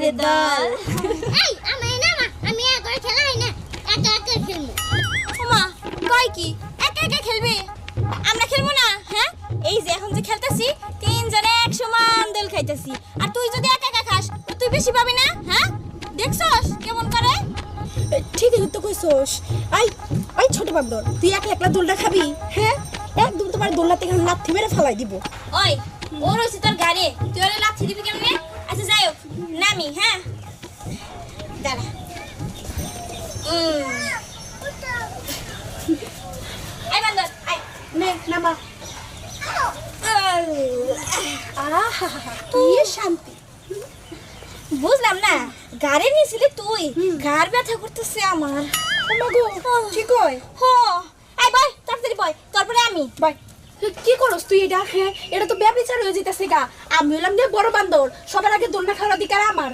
রে দল। এই আমি না আমি একা খেলাই না একা একা খেলবো। ওমা কয় কি একা একা খেলবে? আমরা খেলবো না? হ্যাঁ এই যে এখন যে খেলতেছি তিনজনে এক সমান দোল খাইতেছি, আর তুই যদি একা একা খাস তুই বেশি পাবি না? হ্যাঁ দেখছস কেমন করে? ঠিকই তো কইছস। আই আই ছোট বান্দর, তুই একলা একলা দোলটা খাবি? হ্যাঁ একদম তোমার দোলনা থেকে লাথি মেরে ফেলাই দিব। ওই ওর হচ্ছে তোর গাড়ি, তুই ওরে লাথি দিবি কেমনে? আচ্ছা যাই হোক নামি। হ্যাঁ দাঁড়া। আই বান্দর আই নে নামা। আহা কি শান্তি। বুঝলাম না, গাড়ি নিয়েছিলি তুই, গাড় ব্যথা করতেছে আমার। ওমাগো ঠিক কয়। হো আই বয় তাড়াতাড়ি বয়, তারপরে আমি বাই কি করস তুই এটা? হ্যাঁ এটা তো ব্যবচার হয়ে যেতেছে গা। আমি হলাম যে বড় বান্দর, সবার আগে দোলনা খাওয়ার অধিকার আমার।